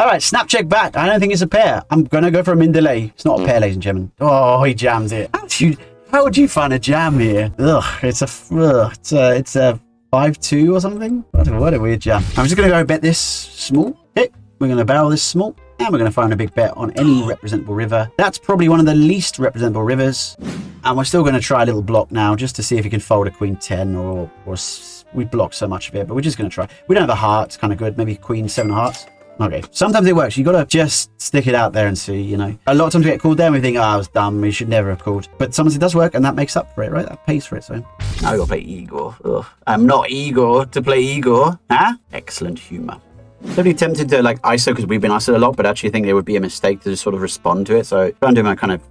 All right, snap check back. I don't think it's a pair. I'm going to go for a min delay. It's not a pair, ladies and gentlemen. Oh, he jams it. How would you find a jam here? Ugh, it's a 5-2 or something. What a weird jam. I'm just going to go bet this small. Okay, we're going to barrel this small. And we're going to find a big bet on any representable river. That's probably one of the least representable rivers. And we're still going to try a little block now just to see if we can fold a queen 10 or we block so much of it. But we're just going to try. We don't have the hearts. Kind of good. Maybe queen 7 of hearts. Okay. Sometimes it works. You got to just stick it out there and see, you know. A lot of times we get called there and we think, oh, I was dumb. We should never have called. But sometimes it does work and that makes up for it, right? That pays for it. So now we got to play Igor. Ugh. I'm not Igor to play Igor. Huh? Excellent humor. Definitely tempted to like ISO because we've been ISO'd a lot, but actually I think it would be a mistake to just sort of respond to it. So try and do my kind of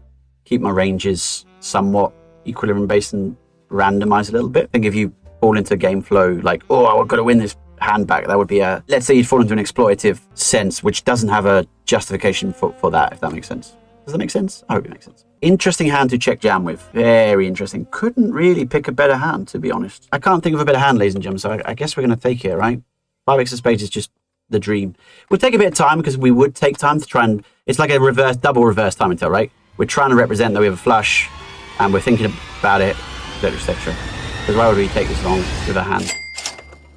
keep my ranges somewhat equilibrium based and randomize a little bit. I think if you fall into game flow like, oh, I've got to win this hand back, that would be let's say you'd fall into an exploitative sense, which doesn't have a justification for that, if that makes sense. Does that make sense? I hope it makes sense. Interesting hand to check jam with. Very interesting. Couldn't really pick a better hand, to be honest. I can't think of a better hand, ladies and gentlemen, so I guess we're going to take it, right? 5x of spades is just the dream. We'll take a bit of time because we would take time to try and it's like a double reverse time until, right? We're trying to represent that we have a flush and we're thinking about it, etc. Because why would we take this long with a hand?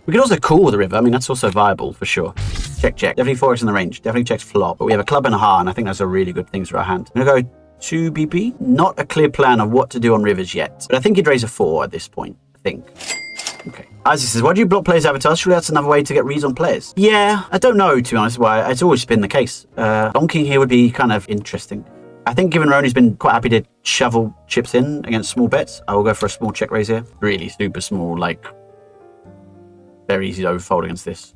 We could also call the river. I mean, that's also viable for sure. Check. Definitely 4x in the range. Definitely checks flop. But we have a club and a heart, and I think that's a really good thing for our hand. I'm going to go 2 BP. Not a clear plan of what to do on rivers yet. But I think he'd raise a 4 at this point. I think. Okay. Isaac says, why do you block players' avatars? Surely that's another way to get reads on players. Yeah, I don't know, to be honest, why. It's always been the case. Donking here would be kind of interesting. I think given Roni's been quite happy to shovel chips in against small bets, I will go for a small check raise here. Really super small, like very easy to overfold against this.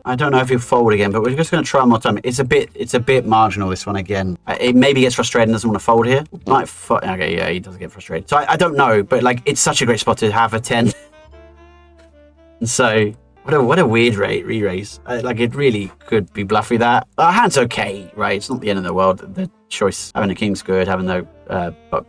I don't know if he'll fold again, but we're just going to try one more time. It's a bit marginal, this one again. It maybe gets frustrated and doesn't want to fold here. Okay, yeah, he doesn't get frustrated. So I don't know, but like it's such a great spot to have a 10. And so what a weird re-raise. Like it really could be bluffy that. Our hand's okay, right? It's not the end of the world. The choice, having a king's good, having the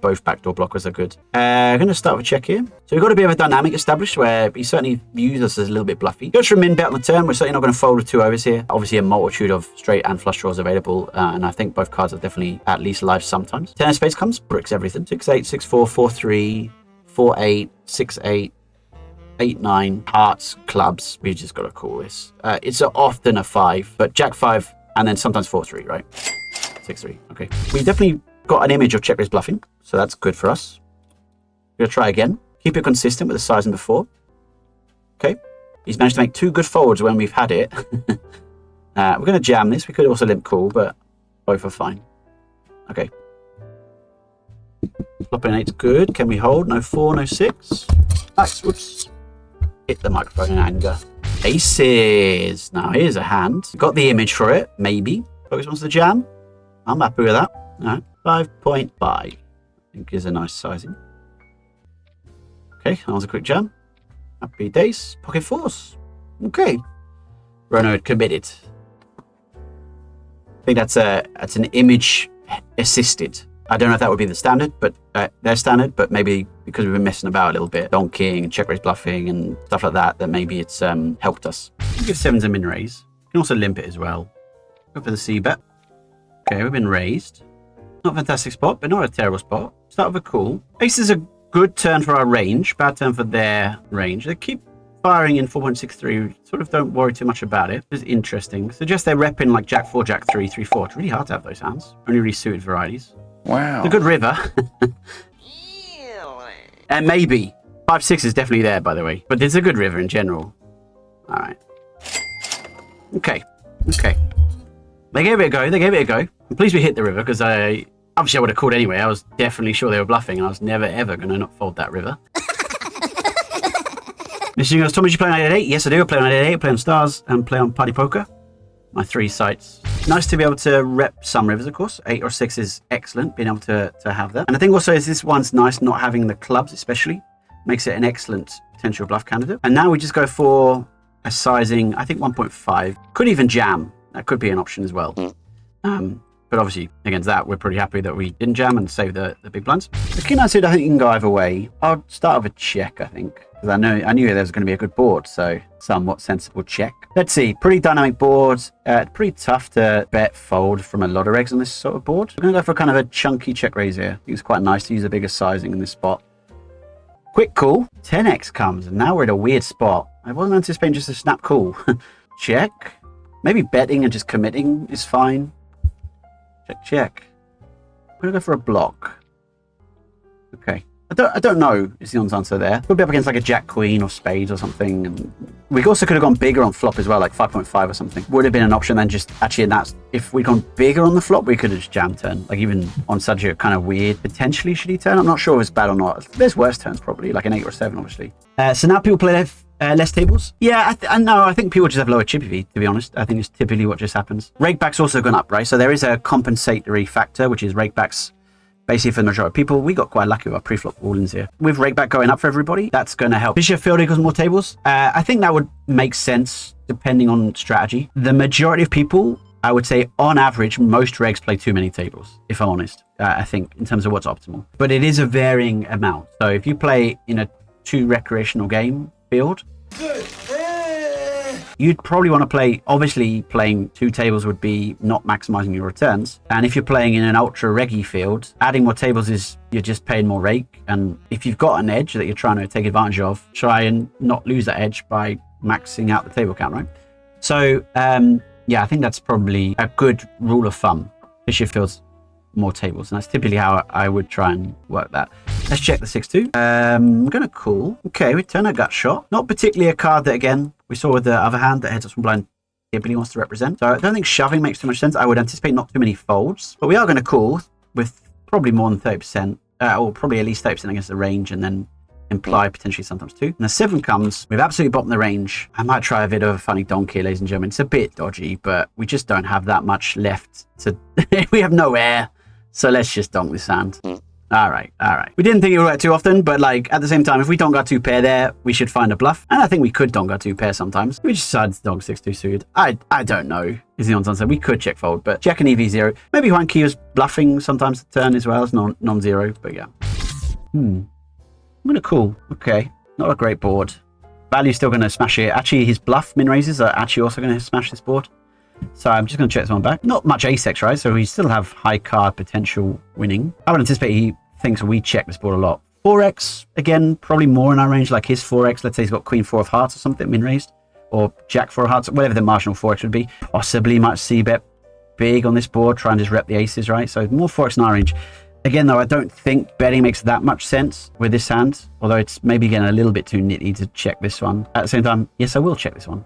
both backdoor blockers are good. I'm going to start with check here. So we've got a bit of a dynamic established where he certainly views us as a little bit bluffy. Goes for a min bet on the turn. We're certainly not going to fold with 2 overs here. Obviously a multitude of straight and flush draws available. And I think both cards are definitely at least live sometimes. 10 of spades comes, bricks everything. 6-8, 6-4, 4-3, 4-8, 6-8. 8-9, hearts, clubs. We've just got to call this. It's often a 5, but jack 5 and then sometimes 4-3, right? 6-3. Okay. We definitely got an image of check raise bluffing, so that's good for us. We're gonna try again. Keep it consistent with the sizing before. Okay. He's managed to make 2 good folds when we've had it. We're gonna jam this. We could also limp call, but both are fine. Okay. Flopping 8's good. Can we hold? No 4, no 6. Nice. Whoops. Hit the microphone in anger. Aces. Now here's a hand. Got the image for it. Maybe. Focus wants to jam. I'm happy with that. No. 5.5. I think is a nice sizing. Okay, that was a quick jam. Happy days. Pocket 4s. Okay. Rono had committed. I think that's an image assisted. I don't know if that would be the standard, but their standard, but maybe because we've been messing about a little bit, donking and check raise bluffing and stuff like that, that maybe it's helped us. We'll give 7s a min raise. You can also limp it as well. Go for the C bet. Okay, we've been raised. Not a fantastic spot, but not a terrible spot. Start with a call. Ace is a good turn for our range, bad turn for their range. They keep firing in 4.63. Sort of don't worry too much about it. It's interesting. Suggest they're repping like jack 4, jack 3, 3, 4. It's really hard to have those hands. Only really suited varieties. Wow. It's a good river. And maybe. 5-6 is definitely there, by the way. But it's a good river in general. All right. Okay. Okay. They gave it a go. They gave it a go. I'm pleased we hit the river because obviously I would have called anyway. I was definitely sure they were bluffing and I was never, ever going to not fold that river. Mr. goes, Tommy, do you play on 888? Yes, I do. I play on 888, play on stars, and play on party poker. My 3 sites. Nice to be able to rep some rivers, of course. 8 or 6 is excellent, being able to have that. And I think also is this one's nice, not having the clubs especially. Makes it an excellent potential bluff candidate. And now we just go for a sizing, I think 1.5. Could even jam. That could be an option as well. But obviously, against that, we're pretty happy that we didn't jam and save the big blinds. The king nine suited, I think you can go either way. I'll start with a check, I think. Because I knew there was going to be a good board, so somewhat sensible check. Let's see, pretty dynamic board. Pretty tough to bet fold from a lot of eggs on this sort of board. We're going to go for kind of a chunky check raise here. I think it's quite nice to use a bigger sizing in this spot. Quick call. 10x comes, and now we're at a weird spot. I wasn't anticipating just a snap call. Check. Maybe betting and just committing is fine. Check, check. I'm going to go for a block. Okay. I don't know is the honest answer there. We'll be up against like a jack queen or spades or something. And we also could have gone bigger on flop as well, like 5.5 or something. Would have been an option then just actually, and that's if we'd gone bigger on the flop, we could have just jammed turn. Like even on such a kind of weird, potentially shitty turn. I'm not sure if it's bad or not. There's worse turns probably, like an 8 or a 7, obviously. So now people play less tables. Yeah, I think people just have lower chippy V, to be honest. I think it's typically what just happens. Rakeback's also gone up, right? So there is a compensatory factor, which is rakebacks. Basically, for the majority of people, we got quite lucky with our pre-flop all-ins here. With rakeback going up for everybody, that's going to help. Bishop field equals more tables. I think that would make sense depending on strategy. The majority of people, I would say on average, most regs play too many tables, if I'm honest, I think, in terms of what's optimal. But it is a varying amount. So if you play in a 2 recreational game field, you'd probably want to play, obviously playing 2 tables would be not maximizing your returns. And if you're playing in an ultra reggy field, adding more tables is you're just paying more rake. And if you've got an edge that you're trying to take advantage of, try and not lose that edge by maxing out the table count, right? So yeah, I think that's probably a good rule of thumb. Bishop fields more tables, and that's typically how I would try and work that. Let's check the 6-2. I'm gonna call. Okay, we turn a gut shot. Not particularly a card that, again, we saw with the other hand that heads up from blind typically wants to represent. So I don't think shoving makes too much sense. I would anticipate not too many folds, but we are going to call with probably more than 30%, or probably at least 30% against the range, and then imply potentially sometimes 2. And the 7 comes. We've absolutely bottomed the range. I might try a bit of a funny donkey, ladies and gentlemen. It's a bit dodgy, but we just don't have that much left to. We have no air. So let's just donk this hand. All right. We didn't think it would work too often, but like at the same time, if we donk our 2 pair there, we should find a bluff. And I think we could donk our 2 pair sometimes. We just decided to donk 6-2 suited. I don't know, is the honest answer. We could check fold, but check an EV0. Maybe Juan Kia's bluffing sometimes the turn as well. It's non-zero, but yeah. I'm going to call. Okay. Not a great board. Value's still going to smash it. Actually, his bluff min raises are actually also going to smash this board. So I'm just going to check this one back. Not much ace-x, right? So we still have high card potential winning. I would anticipate he thinks we check this board a lot. 4x, again, probably more in our range, like his 4x. Let's say he's got queen 4 of hearts or something min-raised. Or jack 4 of hearts, whatever the marginal 4x would be. Possibly might c-bet big on this board, try and just rep the aces, right? So more 4x in our range. Again, though, I don't think betting makes that much sense with this hand. Although it's maybe getting a little bit too nitty to check this one. At the same time, yes, I will check this one.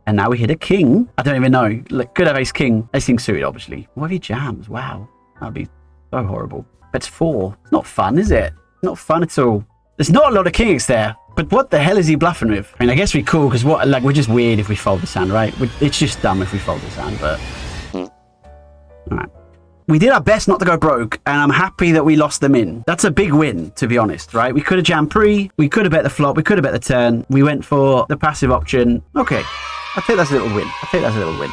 And now we hit a king. I don't even know. Look, could have ace king. Ace king suited, obviously. What if he jams? Wow. That'd be so horrible. That's 4. It's not fun, is it? Not fun at all. There's not a lot of kings there. But what the hell is he bluffing with? I mean, I guess we're cool because we're just weird if we fold this hand, right? It's just dumb if we fold this hand, but. All right. We did our best not to go broke, and I'm happy that we lost them in. That's a big win, to be honest, right? We could have jammed pre. We could have bet the flop. We could have bet the turn. We went for the passive option. Okay. I'll take that as a little win.